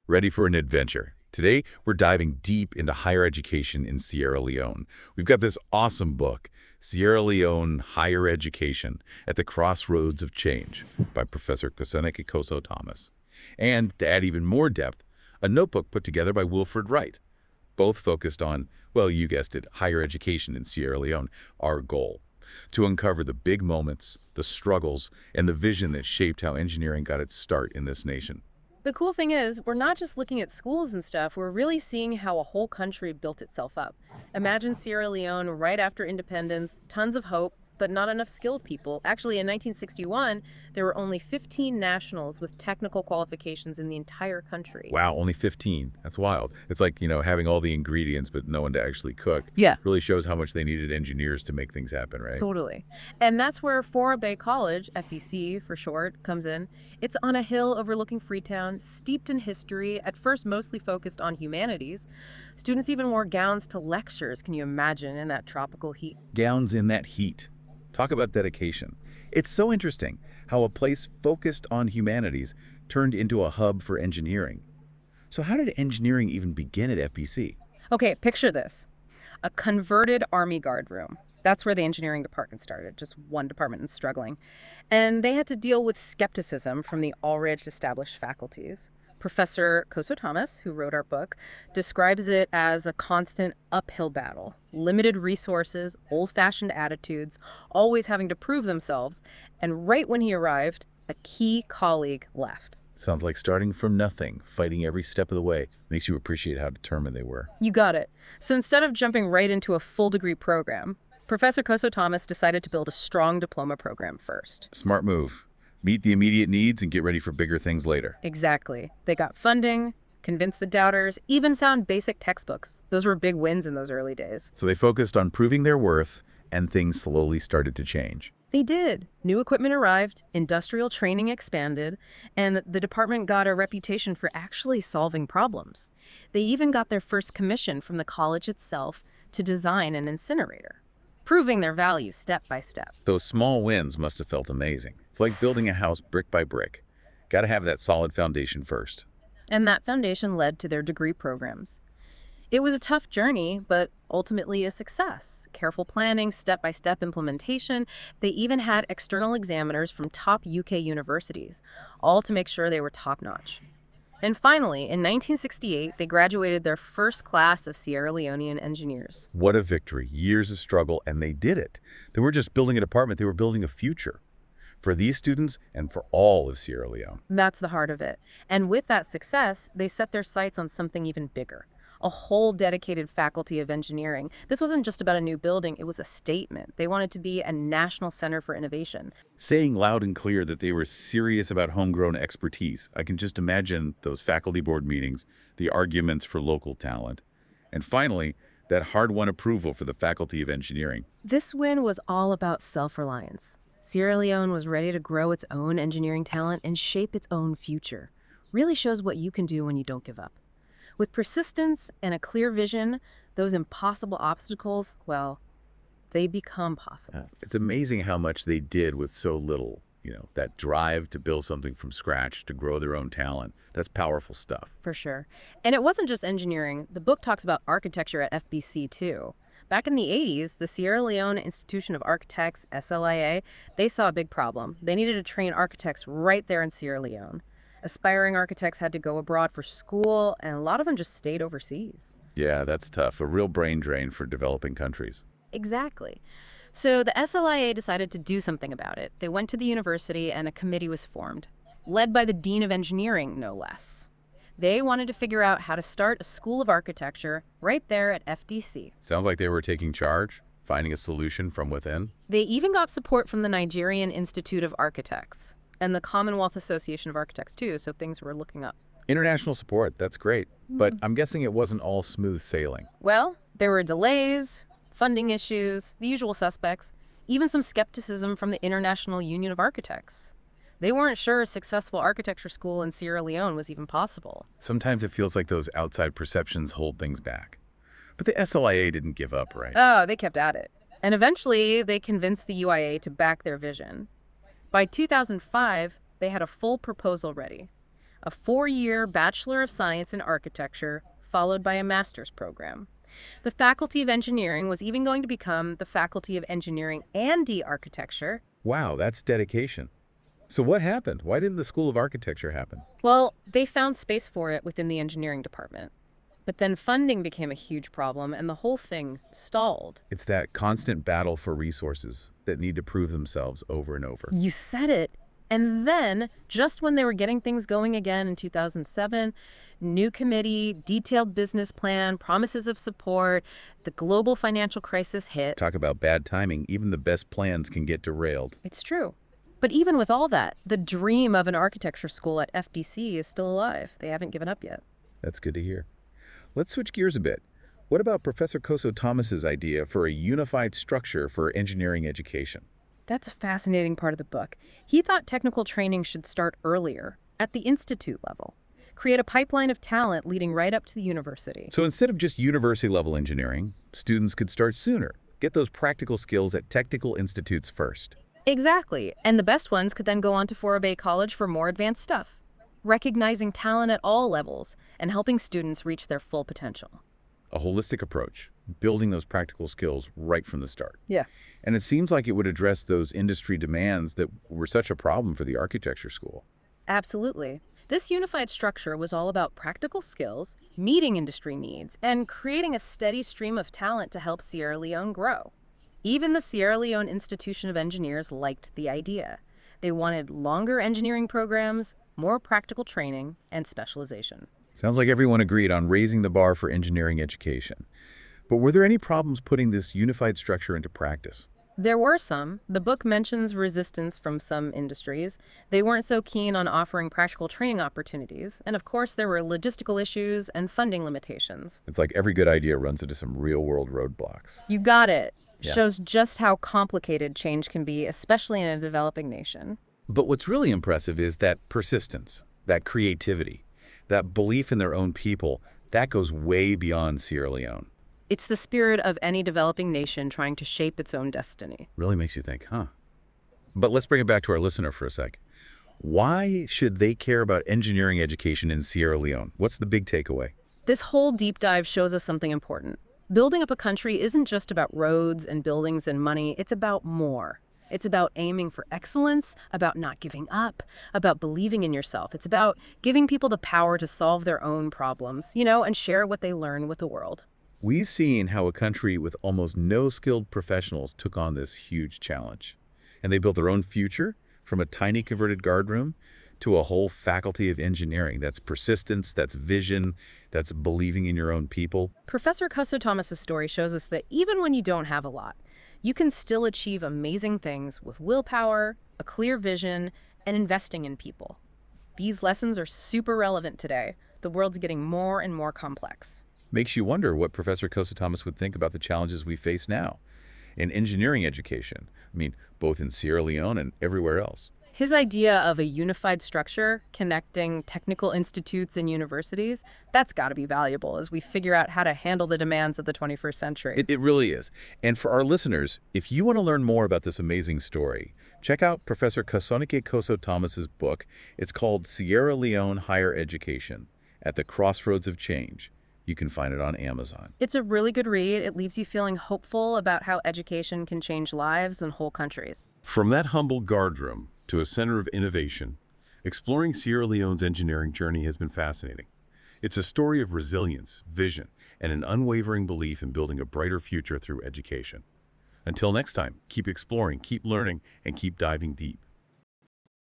Ready for an adventure? Today, we're diving deep into higher education in Sierra Leone. We've got this awesome book, Sierra Leone Higher Education at the Crossroads of Change by Professor Kosonike Koso-Thomas. And to add even more depth, a notebook put together by Wilfred Wright, both focused on, well, you guessed it, higher education in Sierra Leone, our goal. To uncover the big moments, the struggles, and the vision that shaped how engineering got its start in this nation. The cool thing is, we're not just looking at schools and stuff, we're really seeing how a whole country built itself up. Imagine Sierra Leone right after independence, tons of hope, but not enough skilled people. Actually, in 1961, there were only 15 nationals with technical qualifications in the entire country. Wow, only 15. That's wild. It's like, having all the ingredients but no one to actually cook. Yeah. Really shows how much they needed engineers to make things happen, right? Totally. And that's where Fourah Bay College, FBC for short, comes in. It's on a hill overlooking Freetown, steeped in history, at first mostly focused on humanities. Students even wore gowns to lectures, can you imagine, in that tropical heat? Gowns in that heat. Talk about dedication. It's so interesting how a place focused on humanities turned into a hub for engineering. So how did engineering even begin at FBC? Okay, picture this. A converted Army Guard room. That's where the engineering department started, just one department and struggling. And they had to deal with skepticism from the already established faculties. Professor Koso-Thomas, who wrote our book, describes it as a constant uphill battle. Limited resources, old-fashioned attitudes, always having to prove themselves. And right when he arrived, a key colleague left. Sounds like starting from nothing, fighting every step of the way. Makes you appreciate how determined they were. You got it. So instead of jumping right into a full degree program, Professor Koso-Thomas decided to build a strong diploma program first. Smart move. Meet the immediate needs and get ready for bigger things later. Exactly. They got funding, convinced the doubters, even found basic textbooks. Those were big wins in those early days. So they focused on proving their worth, and things slowly started to change. They did. New equipment arrived, industrial training expanded, and the department got a reputation for actually solving problems. They even got their first commission from the college itself to design an incinerator, proving their value step by step. Those small wins must have felt amazing. It's like building a house brick by brick. Got to have that solid foundation first. And that foundation led to their degree programs. It was a tough journey, but ultimately a success. Careful planning, step-by-step implementation. They even had external examiners from top UK universities, all to make sure they were top-notch. And finally, in 1968, they graduated their first class of Sierra Leonean engineers. What a victory. Years of struggle, and they did it. They weren't just building a department, they were building a future for these students and for all of Sierra Leone. That's the heart of it. And with that success, they set their sights on something even bigger. A whole dedicated faculty of engineering. This wasn't just about a new building, it was a statement. They wanted to be a national center for innovation. Saying loud and clear that they were serious about homegrown expertise. I can just imagine those faculty board meetings, the arguments for local talent, and finally, that hard-won approval for the Faculty of Engineering. This win was all about self-reliance. Sierra Leone was ready to grow its own engineering talent and shape its own future. Really shows what you can do when you don't give up. With persistence and a clear vision, those impossible obstacles, well, they become possible. It's amazing how much they did with so little. That drive to build something from scratch, to grow their own talent. That's powerful stuff. For sure. And it wasn't just engineering. The book talks about architecture at FBC too. Back in the 80s, the Sierra Leone Institution of Architects, SLIA, they saw a big problem. They needed to train architects right there in Sierra Leone. Aspiring architects had to go abroad for school, and a lot of them just stayed overseas. Yeah, that's tough. A real brain drain for developing countries. Exactly. So the SLIA decided to do something about it. They went to the university, and a committee was formed, led by the Dean of Engineering, no less. They wanted to figure out how to start a school of architecture right there at FBC. Sounds like they were taking charge, finding a solution from within. They even got support from the Nigerian Institute of Architects and the Commonwealth Association of Architects too, so things were looking up. International support, that's great. But I'm guessing it wasn't all smooth sailing. Well, there were delays, funding issues, the usual suspects, even some skepticism from the International Union of Architects. They weren't sure a successful architecture school in Sierra Leone was even possible. Sometimes it feels like those outside perceptions hold things back. But the SLIA didn't give up, right? Oh, they kept at it. And eventually, they convinced the UIA to back their vision. By 2005, they had a full proposal ready. a 4-year Bachelor of Science in Architecture, followed by a master's program. The Faculty of Engineering was even going to become the Faculty of Engineering and Architecture. Wow, that's dedication. So what happened? Why didn't the School of Architecture happen? Well, they found space for it within the engineering department. But then funding became a huge problem, and the whole thing stalled. It's that constant battle for resources that need to prove themselves over and over. You said it. And then, just when they were getting things going again in 2007, new committee, detailed business plan, promises of support, the global financial crisis hit. Talk about bad timing. Even the best plans can get derailed. It's true. But even with all that, the dream of an architecture school at FBC is still alive. They haven't given up yet. That's good to hear. Let's switch gears a bit. What about Professor Koso-Thomas's idea for a unified structure for engineering education? That's a fascinating part of the book. He thought technical training should start earlier, at the institute level. Create a pipeline of talent leading right up to the university. So instead of just university-level engineering, students could start sooner, get those practical skills at technical institutes first. Exactly. And the best ones could then go on to Fourah Bay College for more advanced stuff. Recognizing talent at all levels and helping students reach their full potential. A holistic approach, building those practical skills right from the start. Yeah. And it seems like it would address those industry demands that were such a problem for the architecture school. Absolutely. This unified structure was all about practical skills, meeting industry needs, and creating a steady stream of talent to help Sierra Leone grow. Even the Sierra Leone Institution of Engineers liked the idea. They wanted longer engineering programs, more practical training, and specialization. Sounds like everyone agreed on raising the bar for engineering education. But were there any problems putting this unified structure into practice? There were some. The book mentions resistance from some industries. They weren't so keen on offering practical training opportunities. And of course, there were logistical issues and funding limitations. It's like every good idea runs into some real-world roadblocks. You got it. Yeah. Shows just how complicated change can be, especially in a developing nation. But what's really impressive is that persistence, that creativity, that belief in their own people, that goes way beyond Sierra Leone. It's the spirit of any developing nation trying to shape its own destiny. Really makes you think, huh? But let's bring it back to our listener for a sec. Why should they care about engineering education in Sierra Leone? What's the big takeaway? This whole deep dive shows us something important. Building up a country isn't just about roads and buildings and money. It's about more. It's about aiming for excellence, about not giving up, about believing in yourself. It's about giving people the power to solve their own problems, and share what they learn with the world. We've seen how a country with almost no skilled professionals took on this huge challenge. And they built their own future from a tiny converted guardroom to a whole faculty of engineering. That's persistence, that's vision, that's believing in your own people. Professor Koso-Thomas's story shows us that even when you don't have a lot, you can still achieve amazing things with willpower, a clear vision, and investing in people. These lessons are super relevant today. The world's getting more and more complex. Makes you wonder what Professor Koso-Thomas would think about the challenges we face now in engineering education. I mean, both in Sierra Leone and everywhere else. His idea of a unified structure connecting technical institutes and universities, that's got to be valuable as we figure out how to handle the demands of the 21st century. It really is. And for our listeners, if you want to learn more about this amazing story, check out Professor Kosonike Koso-Thomas's book. It's called Sierra Leone Higher Education, At the Crossroads of Change. You can find it on Amazon. It's a really good read. It leaves you feeling hopeful about how education can change lives and whole countries. From that humble guardroom to a center of innovation, exploring Sierra Leone's engineering journey has been fascinating. It's a story of resilience, vision, and an unwavering belief in building a brighter future through education. Until next time, keep exploring, keep learning, and keep diving deep.